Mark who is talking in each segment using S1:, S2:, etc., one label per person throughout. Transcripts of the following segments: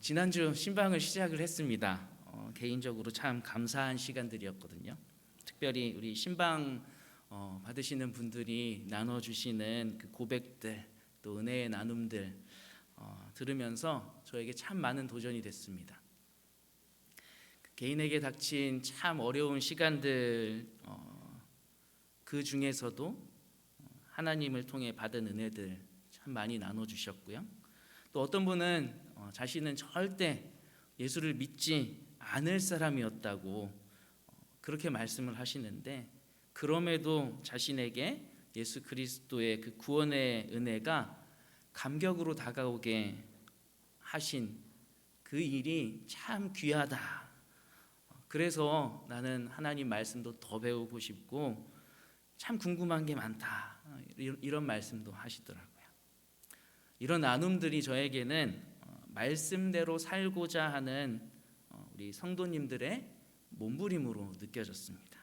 S1: 지난주 신방을 시작을 했습니다. 개인적으로 참 감사한 시간들이었거든요. 특별히 우리 신방 받으시는 분들이 나눠주시는 그 고백들, 또 은혜의 나눔들 들으면서 저에게 참 많은 도전이 됐습니다. 개인에게 닥친 참 어려운 시간들, 그 중에서도 하나님을 통해 받은 은혜들 참 많이 나눠주셨고요. 또 어떤 분은 자신은 절대 예수를 믿지 않을 사람이었다고 그렇게 말씀을 하시는데, 그럼에도 자신에게 예수 그리스도의 그 구원의 은혜가 감격으로 다가오게 하신 그 일이 참 귀하다. 그래서 나는 하나님 말씀도 더 배우고 싶고 참 궁금한 게 많다, 이런 말씀도 하시더라고요. 이런 나눔들이 저에게는 말씀대로 살고자 하는 우리 성도님들의 몸부림으로 느껴졌습니다.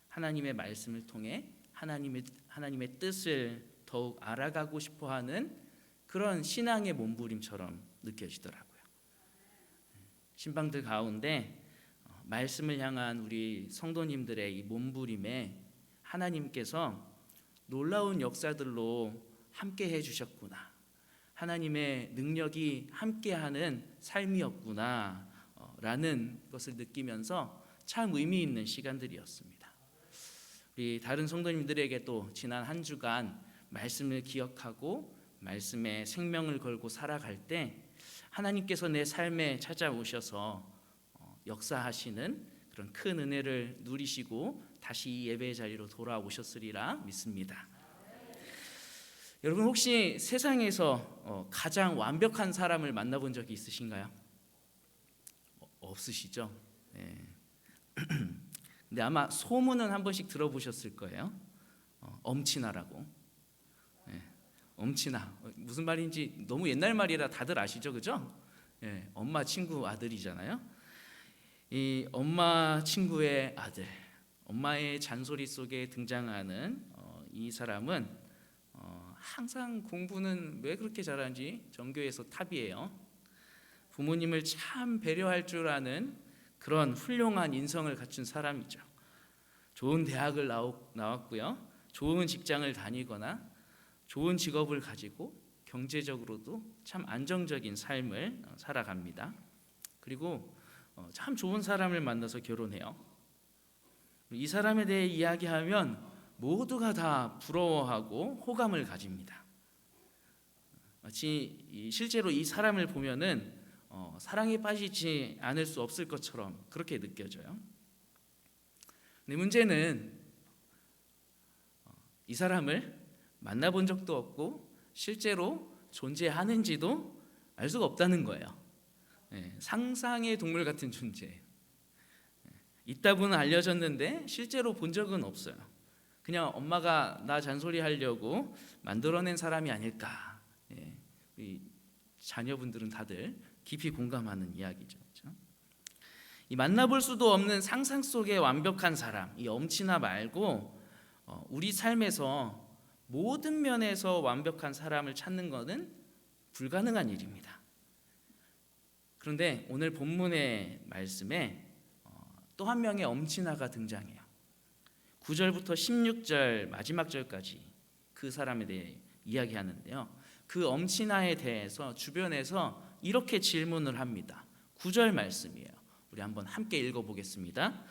S1: 하나님의 말씀을 통해 하나님의 뜻을 더욱 알아가고 싶어하는 그런 신앙의 몸부림처럼 느껴지더라고요. 신방들 가운데 말씀을 향한 우리 성도님들의 이 몸부림에 하나님께서 놀라운 역사들로 함께 해주셨구나, 하나님의 능력이 함께하는 삶이었구나 라는 것을 느끼면서 참 의미 있는 시간들이었습니다. 우리 다른 성도님들에게 또 지난 한 주간 말씀을 기억하고 말씀에 생명을 걸고 살아갈 때 하나님께서 내 삶에 찾아오셔서 역사하시는 그런 큰 은혜를 누리시고 다시 이 예배의 자리로 돌아오셨으리라 믿습니다. 여러분, 혹시 세상에서 가장 완벽한 사람을 만나본 적이 있으신가요? 없으시죠? 네. 근데 아마 소문은 한 번씩 들어보셨을 거예요. 엄친아라고. 네. 엄친아, 무슨 말인지 너무 옛날 말이라 다들 아시죠, 그죠? 네. 엄마 친구 아들이잖아요. 이 엄마 친구의 아들, 엄마의 잔소리 속에 등장하는 이 사람은 항상 공부는 왜 그렇게 잘하는지 전교에서 탑이에요. 부모님을 참 배려할 줄 아는 그런 훌륭한 인성을 갖춘 사람이죠. 좋은 대학을 나왔고요, 좋은 직장을 다니거나 좋은 직업을 가지고 경제적으로도 참 안정적인 삶을 살아갑니다. 그리고 참 좋은 사람을 만나서 결혼해요. 이 사람에 대해 이야기하면 모두가 다 부러워하고 호감을 가집니다. 마치 실제로 이 사람을 보면은 사랑에 빠지지 않을 수 없을 것처럼 그렇게 느껴져요. 근데 문제는 이 사람을 만나본 적도 없고 실제로 존재하는지도 알 수가 없다는 거예요. 상상의 동물 같은 존재예요. 있다고는 알려졌는데 실제로 본 적은 없어요. 그냥 엄마가 나 잔소리하려고 만들어낸 사람이 아닐까. 우리 자녀분들은 다들 깊이 공감하는 이야기죠. 그렇죠? 이 만나볼 수도 없는 상상 속의 완벽한 사람, 이 엄친아 말고 우리 삶에서 모든 면에서 완벽한 사람을 찾는 것은 불가능한 일입니다. 그런데 오늘 본문의 말씀에 또 한 명의 엄친아가 등장해요. 9절부터 16절 마지막 절까지 그 사람에 대해 이야기하는데요, 그 엄친아에 대해서 주변에서 이렇게 질문을 합니다. 9절 말씀이에요. 우리 한번 함께 읽어보겠습니다.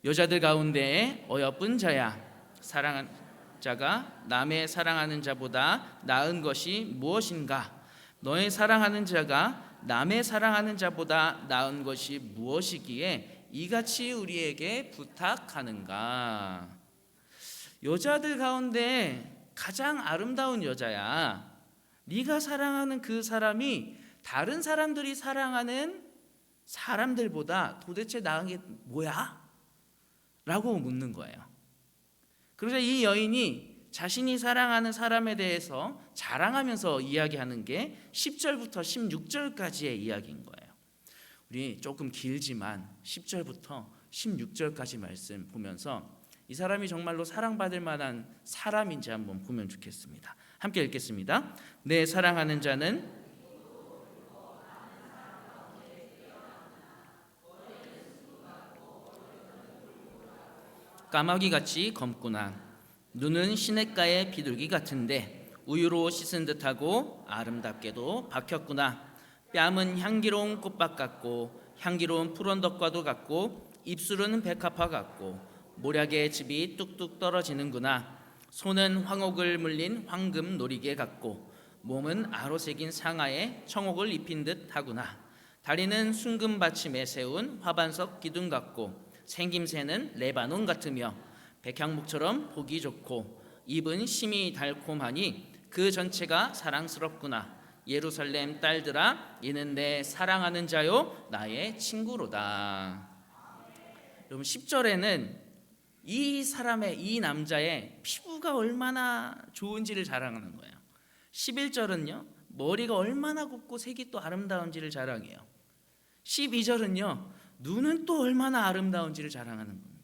S1: 여자들 가운데 어여쁜 자야, 사랑하는 자가 남의 사랑하는 자보다 나은 것이 무엇인가? 너의 사랑하는 자가 남의 사랑하는 자보다 나은 것이 무엇이기에 이같이 우리에게 부탁하는가? 여자들 가운데 가장 아름다운 여자야, 네가 사랑하는 그 사람이 다른 사람들이 사랑하는 사람들보다 도대체 나은 게 뭐야? 라고 묻는 거예요. 그러자 이 여인이 자신이 사랑하는 사람에 대해서 자랑하면서 이야기하는 게 10절부터 16절까지의 이야기인 거예요. 우리 조금 길지만 10절부터 16절까지 말씀 보면서 이 사람이 정말로 사랑받을 만한 사람인지 한번 보면 좋겠습니다. 함께 읽겠습니다. 내 사랑하는 자는 까마귀같이 검구나. 눈은 시냇가의 비둘기 같은데 우유로 씻은 듯하고 아름답게도 박혔구나. 뺨은 향기로운 꽃밭 같고 향기로운 푸른덕과도 같고 입술은 백합화 같고 모략의 즙이 뚝뚝 떨어지는구나. 손은 황옥을 물린 황금 놀이개 같고 몸은 아로 새긴 상아에 청옥을 입힌 듯 하구나. 다리는 순금 받침에 세운 화반석 기둥 같고 생김새는 레바논 같으며 백향목처럼 보기 좋고 입은 심이 달콤하니 그 전체가 사랑스럽구나. 예루살렘 딸들아, 이는 내 사랑하는 자요 나의 친구로다. 여러분 10절에는 이 사람의, 이 남자의 피부가 얼마나 좋은지를 자랑하는 거예요. 11절은요 머리가 얼마나 곱고 색이 또 아름다운지를 자랑해요. 12절은요 눈은 또 얼마나 아름다운지를 자랑하는 겁니다.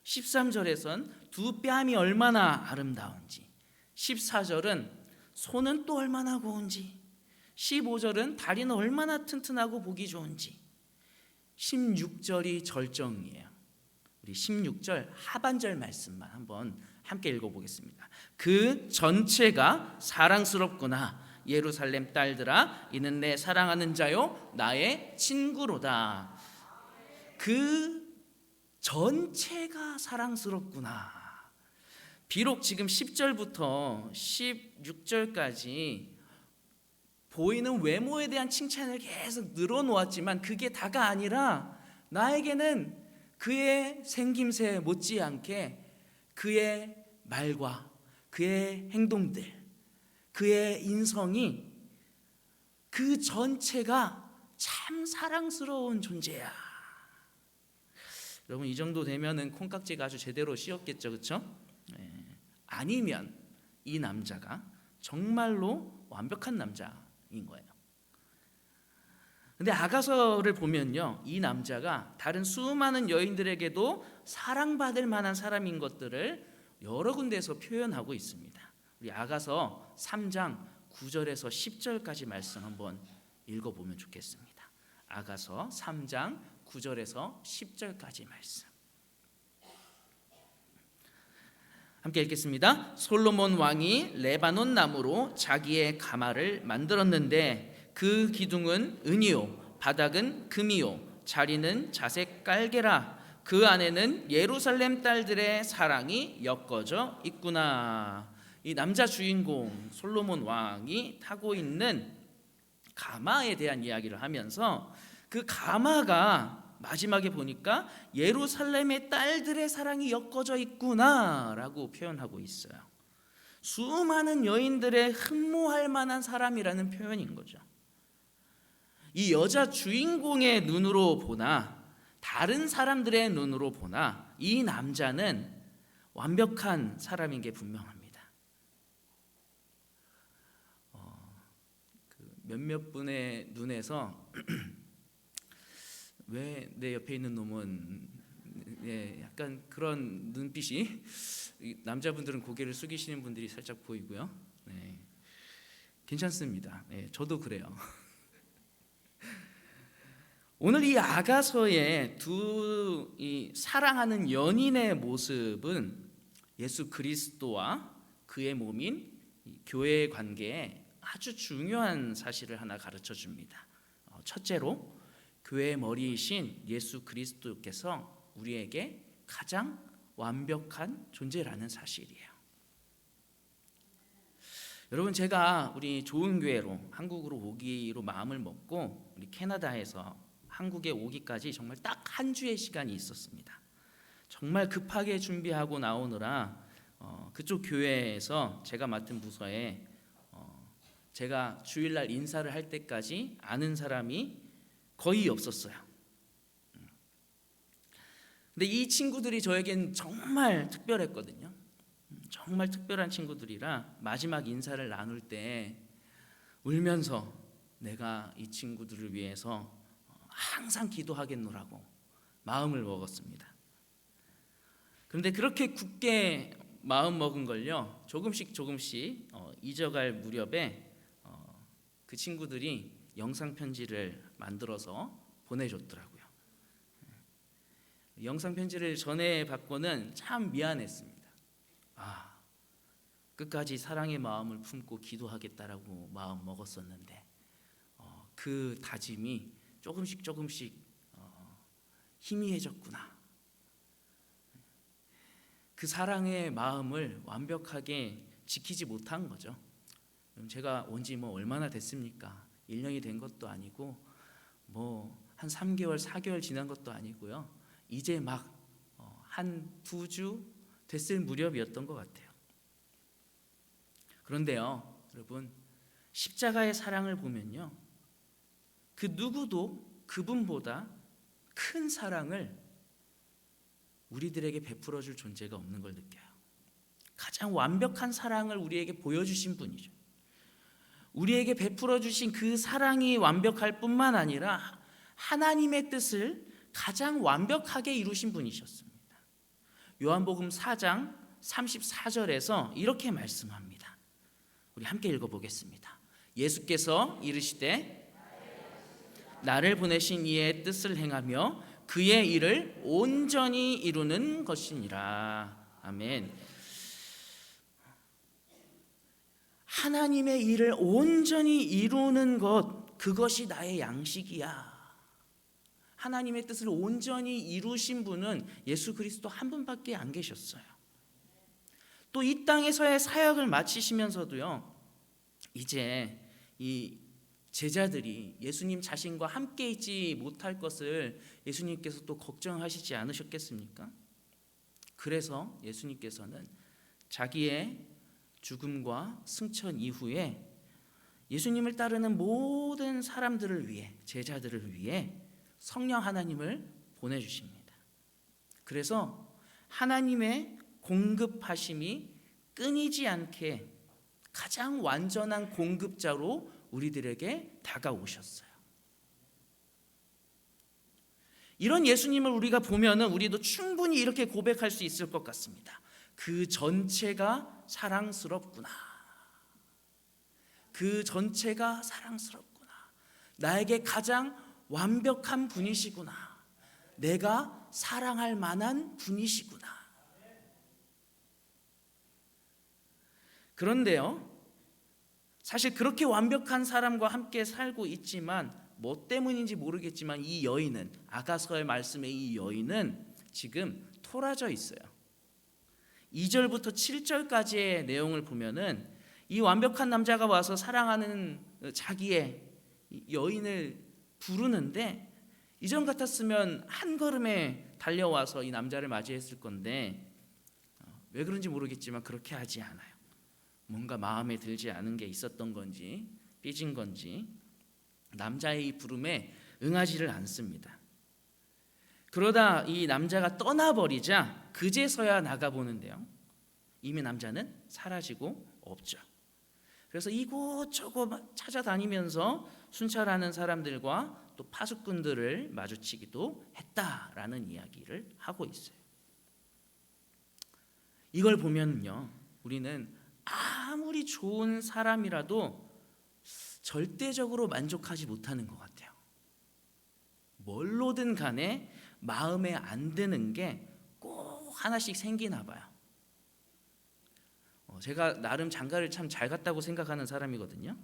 S1: 13절에선 두 뺨이 얼마나 아름다운지, 14절은 손은 또 얼마나 고운지, 15절은 다리는 얼마나 튼튼하고 보기 좋은지, 16절이 절정이에요. 우리 16절 하반절 말씀만 한번 함께 읽어보겠습니다. 그 전체가 사랑스럽구나. 예루살렘 딸들아, 이는 내 사랑하는 자요 나의 친구로다. 그 전체가 사랑스럽구나. 비록 지금 10절부터 16절까지 보이는 외모에 대한 칭찬을 계속 늘어놓았지만 그게 다가 아니라 나에게는 그의 생김새 못지않게 그의 말과 그의 행동들, 그의 인성이 그 전체가 참 사랑스러운 존재야. 여러분 이 정도 되면은 콩깍지가 아주 제대로 씌었겠죠, 그렇죠? 아니면 이 남자가 정말로 완벽한 남자인 거예요. 근데 아가서를 보면요, 이 남자가 다른 수많은 여인들에게도 사랑받을 만한 사람인 것들을 여러 군데에서 표현하고 있습니다. 우리 아가서 3장 9절에서 10절까지 말씀 한번 읽어보면 좋겠습니다. 아가서 3장 9절에서 10절까지 말씀 함께 읽겠습니다. 솔로몬 왕이 레바논 나무로 자기의 가마를 만들었는데 그 기둥은 은이요 바닥은 금이요 자리는 자색 깔개라. 그 안에는 예루살렘 딸들의 사랑이 엮어져 있구나. 이 남자 주인공 솔로몬 왕이 타고 있는 가마에 대한 이야기를 하면서 그 가마가 마지막에 보니까 예루살렘의 딸들의 사랑이 엮어져 있구나라고 표현하고 있어요. 수많은 여인들의 흠모할 만한 사람이라는 표현인 거죠. 이 여자 주인공의 눈으로 보나 다른 사람들의 눈으로 보나 이 남자는 완벽한 사람인 게 분명합니다. 몇몇 분의 눈에서 왜 내 옆에 있는 놈은 약간 그런 눈빛이 남자분들은 고개를 숙이시는 분들이 살짝 보이고요. 괜찮습니다. 저도 그래요. 오늘 이 아가서의 두 이 사랑하는 연인의 모습은 예수 그리스도와 그의 몸인 교회의 관계에 아주 중요한 사실을 하나 가르쳐 줍니다. 첫째로 교회의 머리이신 예수 그리스도께서 우리에게 가장 완벽한 존재라는 사실이에요. 여러분 제가 우리 좋은 교회로 한국으로 오기로 마음을 먹고 우리 캐나다에서 한국에 오기까지 정말 딱 한 주의 시간이 있었습니다. 정말 급하게 준비하고 나오느라 그쪽 교회에서 제가 맡은 부서에 제가 주일날 인사를 할 때까지 아는 사람이 거의 없었어요. 근데 이 친구들이 저에겐 정말 특별했거든요. 정말 특별한 친구들이라 마지막 인사를 나눌 때 울면서 내가 이 친구들을 위해서 항상 기도하겠노라고 마음을 먹었습니다. 그런데 그렇게 굳게 마음 먹은 걸요 조금씩 잊어갈 무렵에 그 친구들이 영상 편지를 만들어서 보내줬더라고요. 영상 편지를 전해 받고는 참 미안했습니다. 끝까지 사랑의 마음을 품고 기도하겠다라고 마음 먹었었는데 그 다짐이 조금씩 희미해졌구나. 그 사랑의 마음을 완벽하게 지키지 못한 거죠. 제가 온 지 얼마나 됐습니까? 1년이 된 것도 아니고 한 3개월, 4개월 지난 것도 아니고요. 이제 막 한 2주 됐을 무렵이었던 것 같아요. 그런데요, 여러분, 십자가의 사랑을 보면요, 그 누구도 그분보다 큰 사랑을 우리들에게 베풀어 줄 존재가 없는 걸 느껴요. 가장 완벽한 사랑을 우리에게 보여주신 분이죠. 우리에게 베풀어 주신 그 사랑이 완벽할 뿐만 아니라 하나님의 뜻을 가장 완벽하게 이루신 분이셨습니다. 요한복음 4장 34절에서 이렇게 말씀합니다. 우리 함께 읽어보겠습니다. 예수께서 이르시되 나를 보내신 이의 뜻을 행하며 그의 일을 온전히 이루는 것이니라. 아멘. 하나님의 일을 온전히 이루는 것, 그것이 나의 양식이야. 하나님의 뜻을 온전히 이루신 분은 예수 그리스도 한 분밖에 안 계셨어요. 또 이 땅에서의 사역을 마치시면서도요, 이제 이 제자들이 예수님 자신과 함께 있지 못할 것을 예수님께서 또 걱정하시지 않으셨겠습니까? 그래서 예수님께서는 자기의 죽음과 승천 이후에 예수님을 따르는 모든 사람들을 위해, 제자들을 위해 성령 하나님을 보내주십니다. 그래서 하나님의 공급하심이 끊이지 않게 가장 완전한 공급자로 우리들에게 다가오셨어요. 이런 예수님을 우리가 보면은 우리도 충분히 이렇게 고백할 수 있을 것 같습니다. 그 전체가 사랑스럽구나. 그 전체가 사랑스럽구나. 나에게 가장 완벽한 분이시구나. 내가 사랑할 만한 분이시구나. 그런데요, 사실 그렇게 완벽한 사람과 함께 살고 있지만 뭐 때문인지 모르겠지만 이 여인은, 아가서의 말씀의 이 여인은 지금 토라져 있어요. 2절부터 7절까지의 내용을 보면은 이 완벽한 남자가 와서 사랑하는 자기의 여인을 부르는데, 이전 같았으면 한 걸음에 달려와서 이 남자를 맞이했을 건데 왜 그런지 모르겠지만 그렇게 하지 않아요. 뭔가 마음에 들지 않은 게 있었던 건지 삐진 건지 남자의 이 부름에 응하지를 않습니다. 그러다 이 남자가 떠나버리자 그제서야 나가보는데요, 이미 남자는 사라지고 없죠. 그래서 이곳저곳 찾아다니면서 순찰하는 사람들과 또 파수꾼들을 마주치기도 했다라는 이야기를 하고 있어요. 이걸 보면요, 우리는 아무리 좋은 사람이라도 절대적으로 만족하지 못하는 것 같아요. 뭘로든 간에 마음에 안 드는 게 꼭 하나씩 생기나 봐요. 제가 나름 장가를 참 잘 갔다고 생각하는 사람이거든요.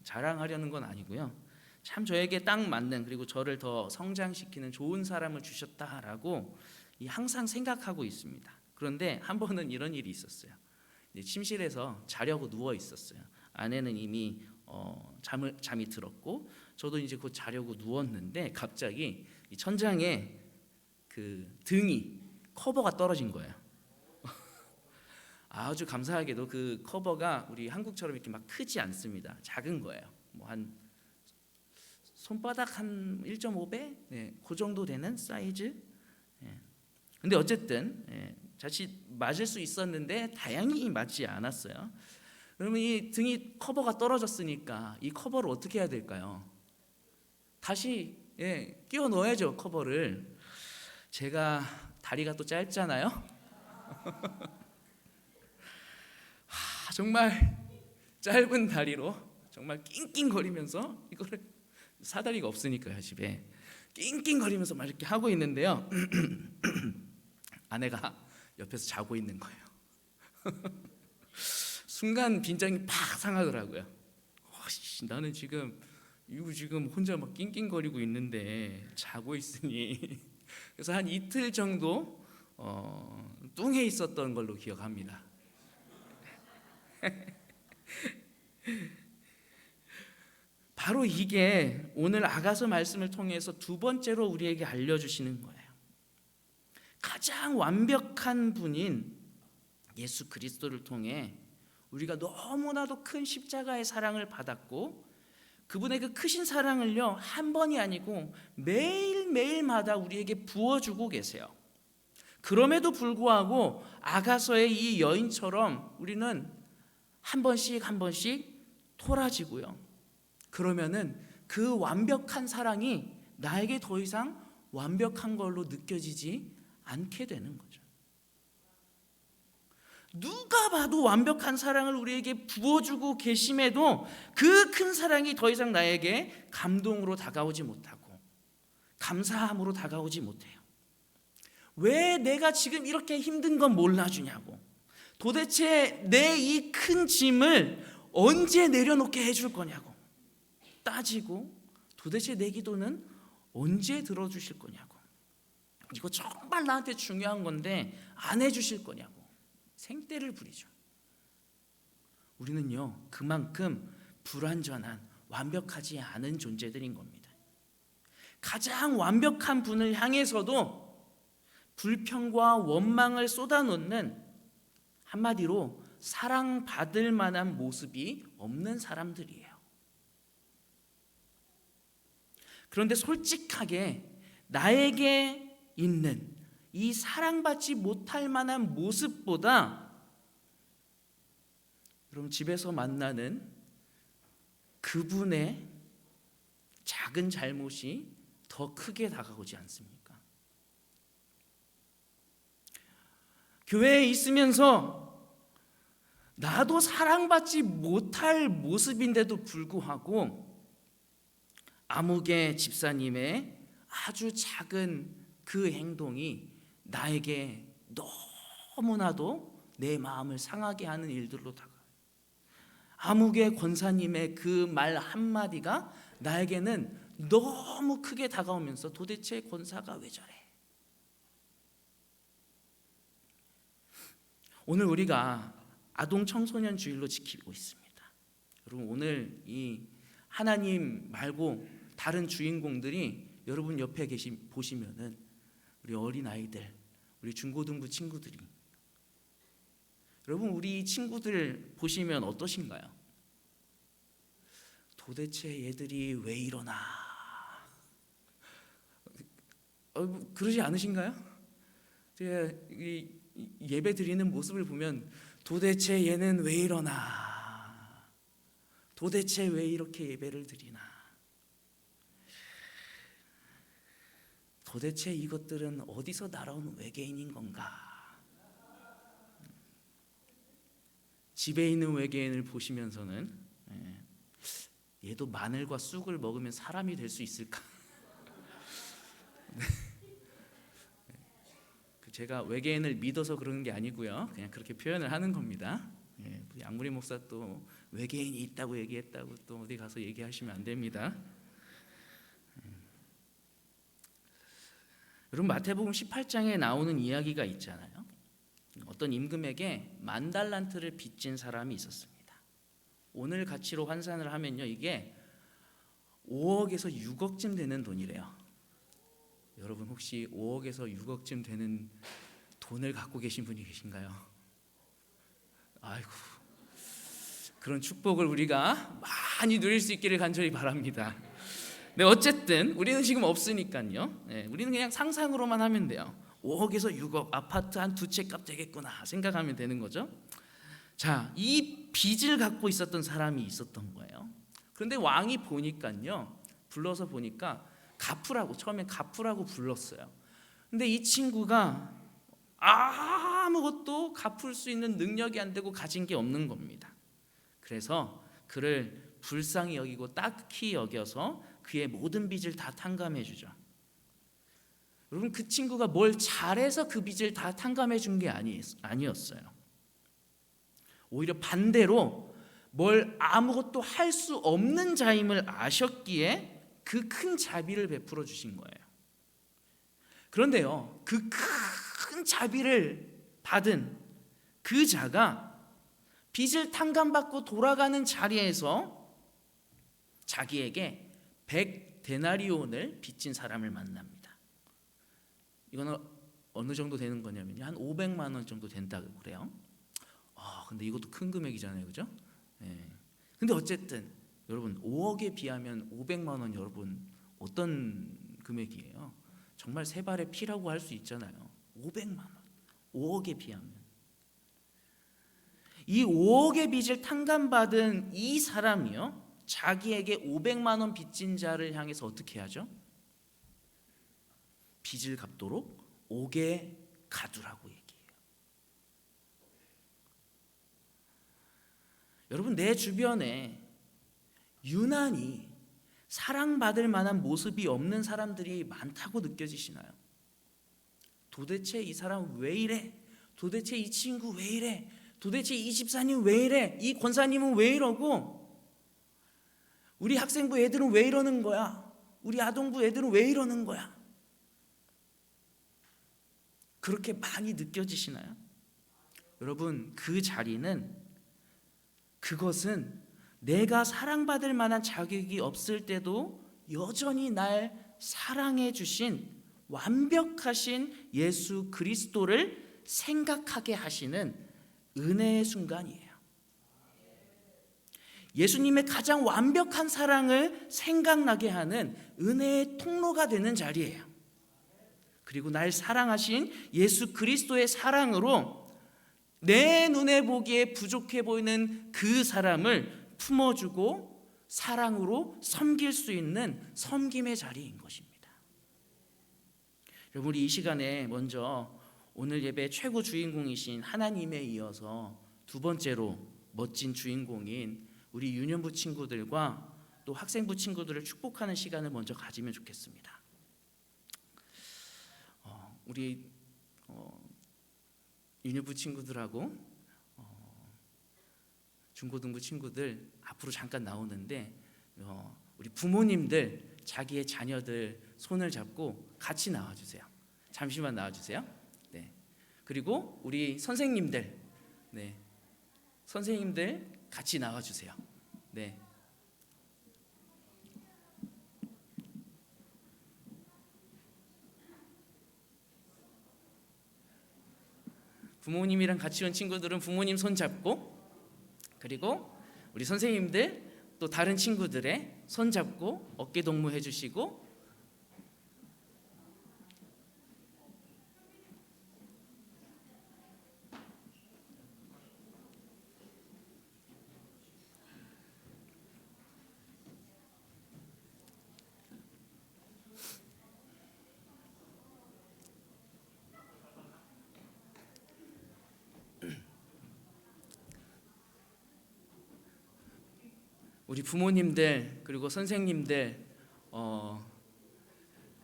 S1: 자랑하려는 건 아니고요. 참 저에게 딱 맞는, 그리고 저를 더 성장시키는 좋은 사람을 주셨다라고 항상 생각하고 있습니다. 그런데 한 번은 이런 일이 있었어요. 침실에서 자려고 누워 있었어요. 아내는 이미 잠이 들었고 저도 이제 곧 자려고 누웠는데 갑자기 이 천장에 그 등이 커버가 떨어진 거예요. 아주 감사하게도 그 커버가 우리 한국처럼 이렇게 막 크지 않습니다. 작은 거예요. 뭐 한 손바닥 한 1.5배? 그 정도 되는 사이즈. 근데 어쨌든 자칫 맞을 수 있었는데 다행히 맞지 않았어요. 그러면 이 등이 커버가 떨어졌으니까 이 커버를 어떻게 해야 될까요? 다시 끼워 넣어야죠, 커버를. 제가 다리가 또 짧잖아요. 정말 짧은 다리로 정말 낑낑거리면서, 이거를 사다리가 없으니까요 집에, 낑낑거리면서 막 이렇게 하고 있는데요. 아내가 옆에서 자고 있는 거예요. 순간 빈장이 팍 상하더라고요. 나는 지금 혼자 막 낑낑거리고 있는데 자고 있으니. 그래서 한 이틀 정도 뚱해 있었던 걸로 기억합니다. 바로 이게 오늘 아가서 말씀을 통해서 두 번째로 우리에게 알려주시는 거예요. 가장 완벽한 분인 예수 그리스도를 통해 우리가 너무나도 큰 십자가의 사랑을 받았고, 그분의 그 크신 사랑을요 한 번이 아니고 매일매일마다 우리에게 부어주고 계세요. 그럼에도 불구하고 아가서의 이 여인처럼 우리는 한 번씩 토라지고요. 그러면은 그 완벽한 사랑이 나에게 더 이상 완벽한 걸로 느껴지지 않게 되는 거죠. 누가 봐도 완벽한 사랑을 우리에게 부어주고 계심에도 그 큰 사랑이 더 이상 나에게 감동으로 다가오지 못하고 감사함으로 다가오지 못해요. 왜 내가 지금 이렇게 힘든 건 몰라주냐고, 도대체 내 이 큰 짐을 언제 내려놓게 해줄 거냐고 따지고, 도대체 내 기도는 언제 들어주실 거냐고, 이거 정말 나한테 중요한 건데 안 해주실 거냐고 생떼를 부리죠. 우리는요 그만큼 불완전한 완벽하지 않은 존재들인 겁니다. 가장 완벽한 분을 향해서도 불평과 원망을 쏟아놓는, 한마디로 사랑받을 만한 모습이 없는 사람들이에요. 그런데 솔직하게 나에게 있는 이 사랑받지 못할 만한 모습보다 여러분 집에서 만나는 그분의 작은 잘못이 더 크게 다가오지 않습니까? 교회에 있으면서 나도 사랑받지 못할 모습인데도 불구하고 아무개 집사님의 아주 작은 그 행동이 나에게 너무나도 내 마음을 상하게 하는 일들로 다가와요. 아무개 권사님의 그 말 한마디가 나에게는 너무 크게 다가오면서 도대체 권사가 왜 저래? 오늘 우리가 아동 청소년 주일로 지키고 있습니다. 여러분 오늘 이 하나님 말고 다른 주인공들이 여러분 옆에 보시면은 우리 어린아이들, 우리 중고등부 친구들이, 여러분 우리 친구들 보시면 어떠신가요? 도대체 얘들이 왜 이러나? 그러지 않으신가요? 제가 이 예배 드리는 모습을 보면 도대체 얘는 왜 이러나? 도대체 왜 이렇게 예배를 드리나? 도대체 이것들은 어디서 날아온 외계인인 건가? 집에 있는 외계인을 보시면서는 얘도 마늘과 쑥을 먹으면 사람이 될 수 있을까? 제가 외계인을 믿어서 그러는 게 아니고요, 그냥 그렇게 표현을 하는 겁니다. 우리 양무리 목사 또 외계인이 있다고 얘기했다고 또 어디 가서 얘기하시면 안 됩니다. 여러분 마태복음 18장에 나오는 이야기가 있잖아요. 어떤 임금에게 10,000달란트를 빚진 사람이 있었습니다. 오늘 가치로 환산을 하면요 이게 5억에서 6억쯤 되는 돈이래요. 여러분 혹시 5억에서 6억쯤 되는 돈을 갖고 계신 분이 계신가요? 아이고, 그런 축복을 우리가 많이 누릴 수 있기를 간절히 바랍니다. 네, 어쨌든 우리는 지금 없으니까요. 우리는 그냥 상상으로만 하면 돼요. 5억에서 6억, 아파트 한 2채 값 되겠구나 생각하면 되는 거죠. 자, 이 빚을 갖고 있었던 사람이 있었던 거예요. 그런데 왕이 보니까요, 불러서 보니까 처음엔 갚으라고 불렀어요. 근데 이 친구가 아무것도 갚을 수 있는 능력이 안 되고 가진 게 없는 겁니다. 그래서 그를 불쌍히 여기고 딱히 여겨서 그의 모든 빚을 다 탕감해 주죠. 여러분, 그 친구가 뭘 잘해서 그 빚을 다 탕감해 준 게 아니었어요. 오히려 반대로 뭘 아무것도 할 수 없는 자임을 아셨기에 그 큰 자비를 베풀어 주신 거예요. 그런데요, 그 큰 자비를 받은 그 자가 빚을 탕감받고 돌아가는 자리에서 자기에게 100데나리온을 빚진 사람을 만납니다. 이거는 어느 정도 되는 거냐면요, 한 500만 원 정도 된다고 그래요. 근데 이것도 큰 금액이잖아요, 그죠? 네. 근데 어쨌든 여러분, 5억에 비하면 500만 원, 여러분 어떤 금액이에요? 정말 세 발의 피라고 할 수 있잖아요. 500만 원, 5억에 비하면. 이 5억의 빚을 탕감받은 이 사람이요, 자기에게 500만 원 빚진 자를 향해서 어떻게 하죠? 빚을 갚도록 옥에 가두라고 얘기해요. 여러분, 내 주변에 유난히 사랑받을 만한 모습이 없는 사람들이 많다고 느껴지시나요? 도대체 이 사람 왜 이래? 도대체 이 친구 왜 이래? 도대체 이 집사님 왜 이래? 이 권사님은 왜 이러고? 우리 학생부 애들은 왜 이러는 거야? 우리 아동부 애들은 왜 이러는 거야? 그렇게 많이 느껴지시나요? 여러분, 그 자리는, 그것은 내가 사랑받을 만한 자격이 없을 때도 여전히 날 사랑해 주신 완벽하신 예수 그리스도를 생각하게 하시는 은혜의 순간이에요. 예수님의 가장 완벽한 사랑을 생각나게 하는 은혜의 통로가 되는 자리예요. 그리고 날 사랑하신 예수 그리스도의 사랑으로 내 눈에 보기에 부족해 보이는 그 사람을 품어주고 사랑으로 섬길 수 있는 섬김의 자리인 것입니다. 여러분, 우리 이 시간에 먼저 오늘 예배 최고 주인공이신 하나님에 이어서 두 번째로 멋진 주인공인 우리 유년부 친구들과 또 학생부 친구들을 축복하는 시간을 먼저 가지면 좋겠습니다. 우리 유년부 친구들하고 중고등부 친구들 앞으로 잠깐 나오는데, 우리 부모님들 자기의 자녀들 손을 잡고 같이 나와주세요. 잠시만 나와주세요. 네. 그리고 우리 선생님들, 네, 선생님들 같이 나와주세요. 네. 부모님이랑 같이 온 친구들은 부모님 손 잡고, 그리고 우리 선생님들 또 다른 친구들의 손 잡고 어깨 동무 해주시고, 우리 부모님들 그리고 선생님들,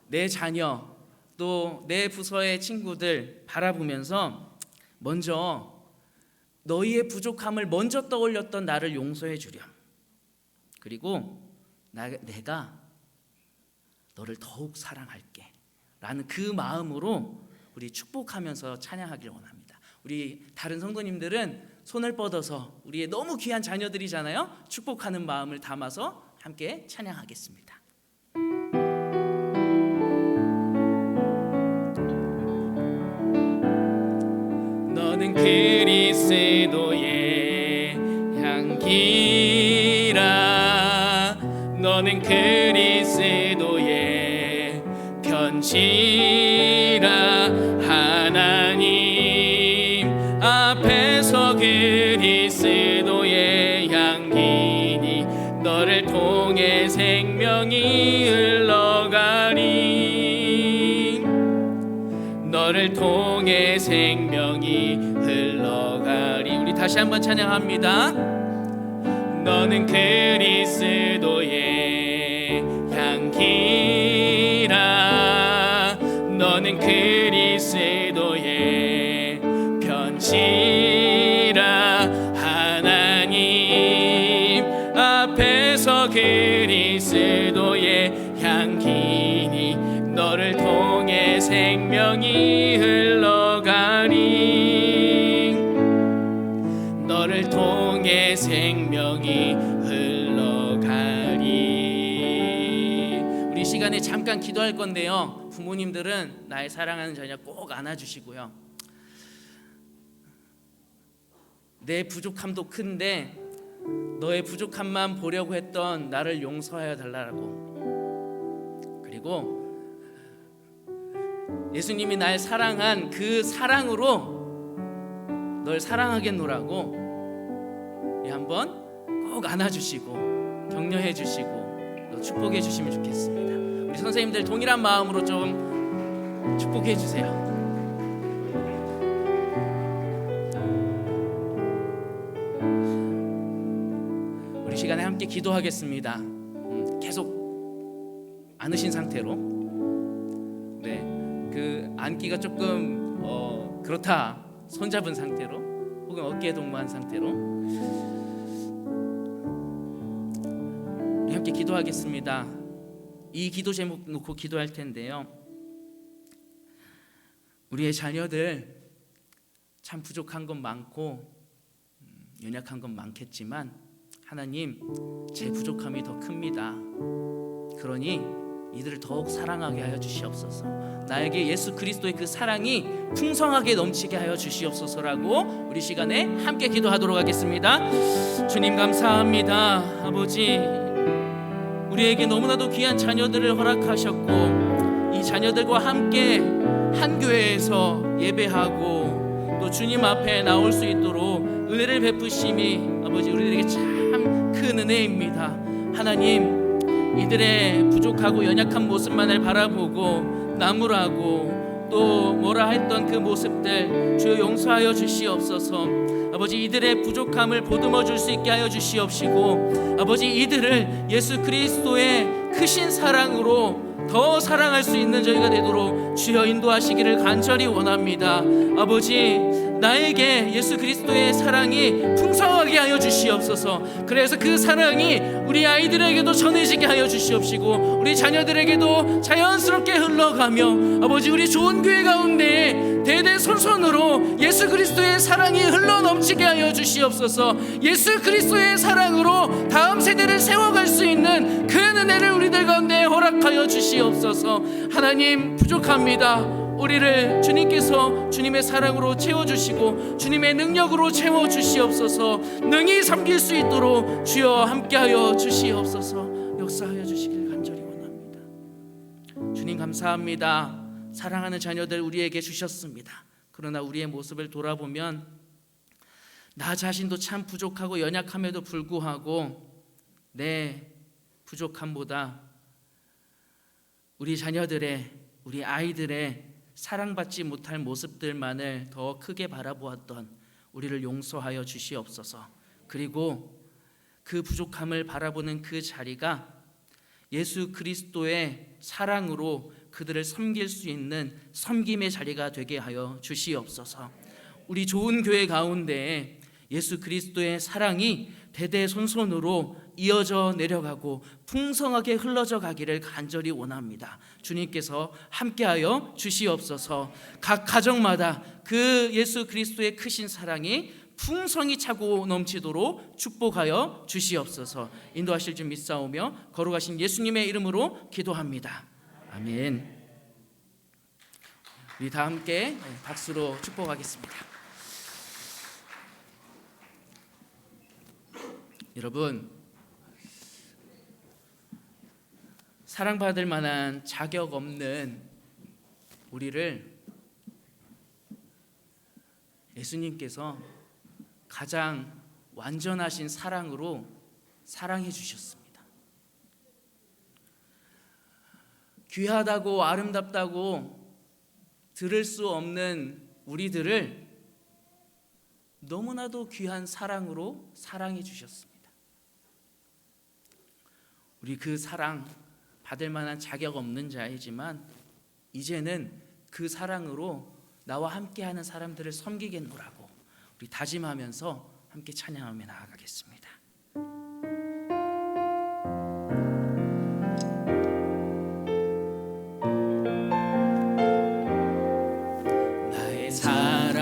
S1: 내 자녀 또 내 부서의 친구들 바라보면서 먼저 너희의 부족함을 먼저 떠올렸던 나를 용서해 주렴. 그리고 내가 너를 더욱 사랑할게 라는 그 마음으로 우리 축복하면서 찬양하길 원합니다. 우리 다른 성도님들은 손을 뻗어서 우리의 너무 귀한 자녀들이잖아요. 축복하는 마음을 담아서 함께 찬양하겠습니다. 너는 그리스도의 향기라. 너는 그리스도의 편지라. 하나님 앞에서 그리스도의 향기니 너를 통해 생명이 흘러가리. 너를 통해 생명이 흘러가리. 우리 다시 한번 찬양합니다. 너는 그리스도의 향기라. 너는 나는 그리스도의 편지라. 하나님 앞에서 그리스도의 향기니 너를 통해 생명이 흘러가리. 너를 통해 생명이 흘러가리. 우리 시간에 잠깐 기도할 건데요, 부모님들은 나의 사랑하는 자녀 꼭 안아주시고요. 내 부족함도 큰데 너의 부족함만 보려고 했던 나를 용서하여 달라고. 그리고 예수님이 날 사랑한 그 사랑으로 널 사랑하겠노라고 한번 꼭 안아주시고 격려해 주시고 또 축복해 주시면 좋겠습니다. 우리 선생님들 동일한 마음으로 좀 축복해 주세요. 우리 시간에 함께 기도하겠습니다. 계속 안으신 상태로, 그 안기가 조금 그렇다 손잡은 상태로 혹은 어깨에 동무한 상태로 우리 함께 기도하겠습니다. 이 기도 제목 놓고 기도할 텐데요, 우리의 자녀들 참 부족한 건 많고 연약한 건 많겠지만 하나님, 제 부족함이 더 큽니다. 그러니 이들을 더욱 사랑하게 하여 주시옵소서. 나에게 예수 그리스도의 그 사랑이 풍성하게 넘치게 하여 주시옵소서라고 우리 시간에 함께 기도하도록 하겠습니다. 주님 감사합니다. 아버지, 우리에게 너무나도 귀한 자녀들을 허락하셨고 이 자녀들과 함께 한 교회에서 예배하고 또 주님 앞에 나올 수 있도록 은혜를 베푸심이 아버지 우리들에게 참 큰 은혜입니다. 하나님, 이들의 부족하고 연약한 모습만을 바라보고 나무라고 또 뭐라 했던 그 모습들 주여 용서하여 주시옵소서. 아버지, 이들의 부족함을 보듬어 줄 수 있게 하여 주시옵시고 아버지, 이들을 예수 그리스도의 크신 사랑으로 더 사랑할 수 있는 저희가 되도록 주여 인도하시기를 간절히 원합니다. 아버지, 나에게 예수 그리스도의 사랑이 풍성하게 하여 주시옵소서. 그래서 그 사랑이 우리 아이들에게도 전해지게 하여 주시옵시고 우리 자녀들에게도 자연스럽게 흘러가며 아버지, 우리 좋은 교회 가운데 대대손손으로 예수 그리스도의 사랑이 흘러넘치게 하여 주시옵소서. 예수 그리스도의 사랑으로 다음 세대를 세워갈 수 있는 그 은혜를 우리들 가운데 허락하여 주시옵소서. 하나님, 부족합니다. 우리를 주님께서 주님의 사랑으로 채워주시고 주님의 능력으로 채워주시옵소서. 능히 섬길 수 있도록 주여 함께하여 주시옵소서. 역사하여 주시길 간절히 원합니다. 주님 감사합니다. 사랑하는 자녀들 우리에게 주셨습니다. 그러나 우리의 모습을 돌아보면 나 자신도 참 부족하고 연약함에도 불구하고 내 부족함보다 우리 자녀들의, 우리 아이들의 사랑받지 못할 모습들만을 더 크게 바라보았던 우리를 용서하여 주시옵소서. 그리고 그 부족함을 바라보는 그 자리가 예수 그리스도의 사랑으로 그들을 섬길 수 있는 섬김의 자리가 되게 하여 주시옵소서. 우리 좋은 교회 가운데 예수 그리스도의 사랑이 대대손손으로 이어져 내려가고 풍성하게 흘러져 가기를 간절히 원합니다. 주님께서 함께하여 주시옵소서. 각 가정마다 그 예수 그리스도의 크신 사랑이 풍성히 차고 넘치도록 축복하여 주시옵소서. 인도하실 줄 믿사오며 거룩하신 예수님의 이름으로 기도합니다. 아멘. 우리 다 함께 박수로 축복하겠습니다. 여러분, 사랑받을 만한 자격 없는 우리를 예수님께서 가장 완전하신 사랑으로 사랑해 주셨습니다. 귀하다고 아름답다고 들을 수 없는 우리들을 너무나도 귀한 사랑으로 사랑해 주셨습니다. 우리 그 사랑 받을 만한 자격 없는 자이지만 이제는 그 사랑으로 나와 함께하는 사람들을 섬기겠노라고 우리 다짐하면서 함께 찬양하며 나아가겠습니다. 나의 사랑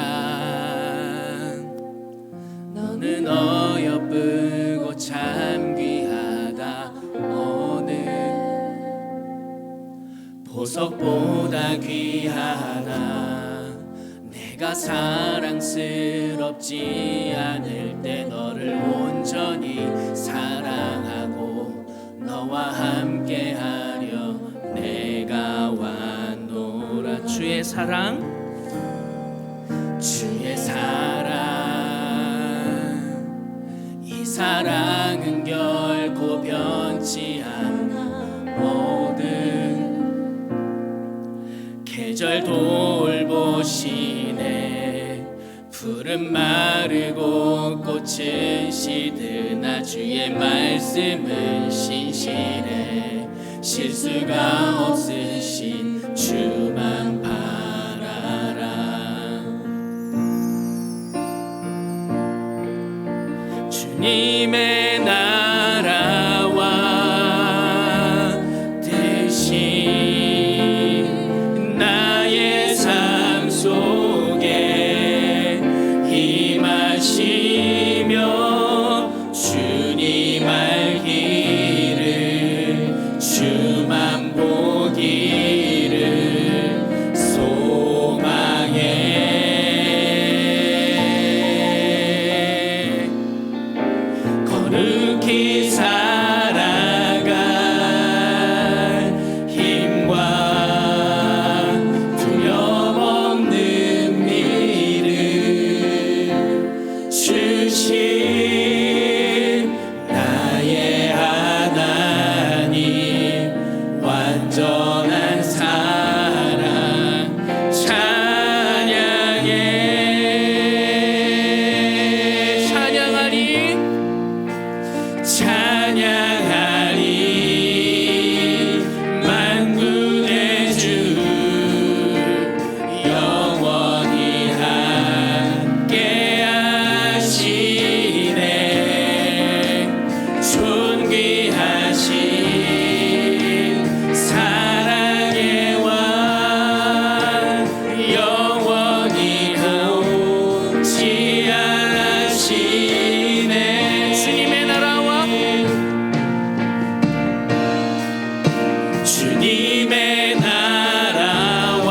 S1: 너는 어여쁘고 참 귀하다. 너는 보석보다 귀하다. 내가 사랑스럽지 않을 때 너를 온전히 사랑하고 너와 함께하려 내가 왔노라. 주의 사랑, 주의 사랑, 이 사랑은 결코 변치 않아. 모든 계절 돌보시네. 푸른 마르고 꽃은 시드나 주의 말씀은 신실해. 실수가 없으신 주만 바라라. 주님의 나라와 뜻이 나의 삶 속에 임하시며 주님 알기를 주만 보기를 소망해. 거룩히 살아갈 힘과 두려움 없는 미를 주신 나의 하나님 완전한 사랑 찬양해. 찬양하리 찬양하리. 만군의 주 영원히 함께 하시네. 존귀하신 사랑의 왕 영원히 함께하시네. 주님의 나라와 주님의 나라와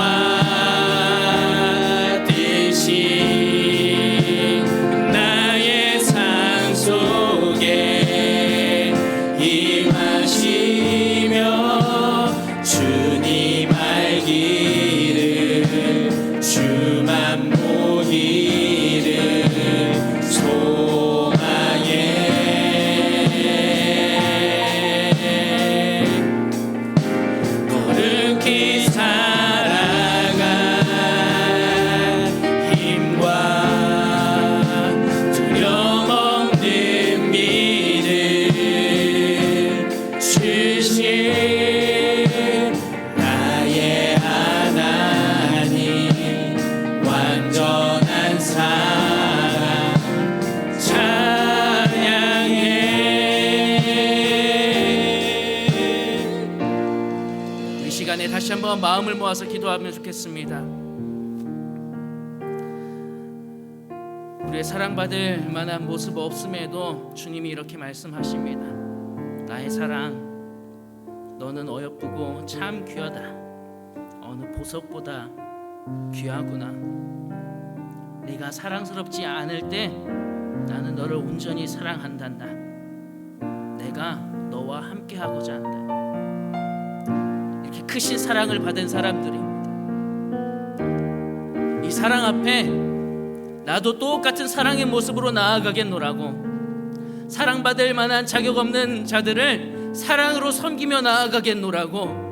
S1: 뜻이 나의 삶 속에 임하시며 주님 알기를 주만 보기를 소망해. 거룩히 살아갈 힘과 두려움 없는 믿음 주신 나의 하나님 완전한 사랑 찬양해. 이 시간에 다시 한번 마음을 모아서 기도하면 좋겠습니다. 우리의 사랑받을 만한 모습 없음에도 주님이 이렇게 말씀하십니다. 나의 사랑, 너는 어여쁘고 참 귀하다. 어느 보석보다 귀하구나. 네가 사랑스럽지 않을 때 나는 너를 온전히 사랑한단다. 내가 너와 함께하고자 한다. 이렇게 크신 사랑을 받은 사람들입니다. 이 사랑 앞에 나도 똑같은 사랑의 모습으로 나아가겠노라고, 사랑받을 만한 자격 없는 자들을 사랑으로 섬기며 나아가겠노라고,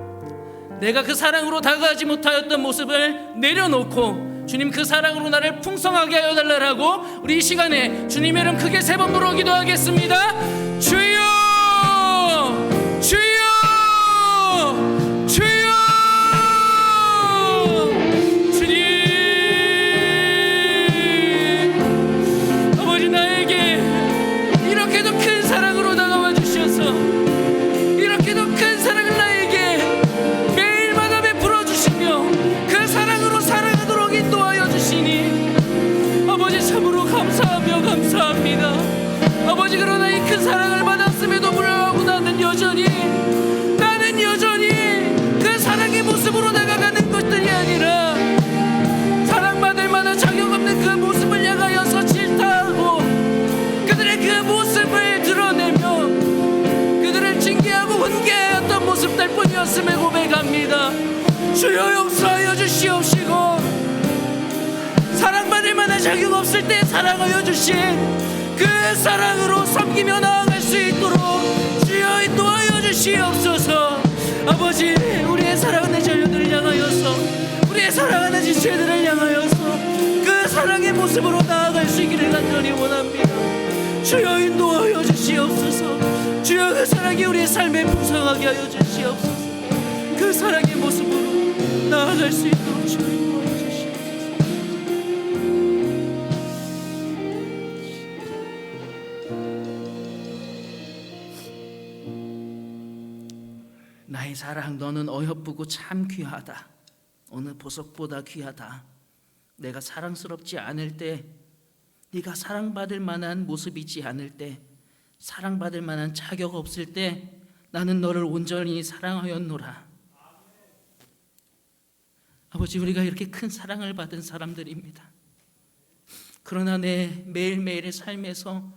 S1: 내가 그 사랑으로 다가가지 못하였던 모습을 내려놓고 주님 그 사랑으로 나를 풍성하게 하여 달라고 우리 이 시간에 주님의 이름 크게 3번 부르고 기도하겠습니다. 주여 주여 주여 고백합니다. 주여 용서하여 주시옵시고, 사랑받을 만한 자격 없을 때 사랑하여 주신 그 사랑으로 섬기며 나아갈 수 있도록 주여 인도하여 주시옵소서. 아버지, 우리의 사랑하는 자녀들을 향하여서, 우리의 사랑하는 지체들을 향하여서 그 사랑의 모습으로 나아갈 수 있기를 간절히 원합니다. 주여 인도하여 주시옵소서. 주여 그 사랑이 우리의 삶에 풍성하게 하여 주시옵소서. 그 사랑의 모습으로 나아갈 수 있도록 주여 인도하여 주시옵소서. 나의 사랑, 너는 어여쁘고 참 귀하다. 어느 보석보다 귀하다. 내가 사랑스럽지 않을 때, 네가 사랑받을 만한 모습이지 않을 때, 사랑받을 만한 자격 없을 때 나는 너를 온전히 사랑하였노라. 아버지, 우리가 이렇게 큰 사랑을 받은 사람들입니다. 그러나 내 매일매일의 삶에서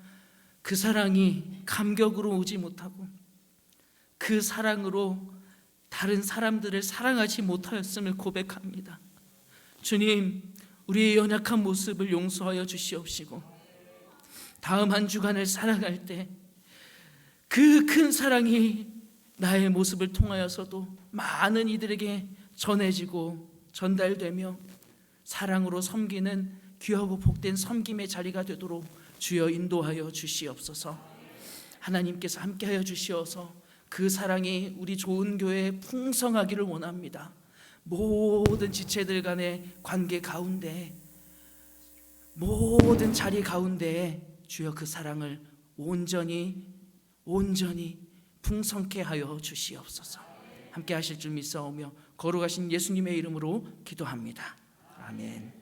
S1: 그 사랑이 감격으로 오지 못하고 그 사랑으로 다른 사람들을 사랑하지 못하였음을 고백합니다. 주님, 우리의 연약한 모습을 용서하여 주시옵시고, 다음 한 주간을 살아갈 때 그 큰 사랑이 나의 모습을 통하여서도 많은 이들에게 전해지고 전달되며 사랑으로 섬기는 귀하고 복된 섬김의 자리가 되도록 주여 인도하여 주시옵소서. 하나님께서 함께하여 주시어서 그 사랑이 우리 좋은 교회에 풍성하기를 원합니다. 모든 지체들 간의 관계 가운데, 모든 자리 가운데 주여 그 사랑을 온전히 풍성케 하여 주시옵소서. 함께 하실 줄 믿사오며 거룩하신 예수님의 이름으로 기도합니다. 아멘.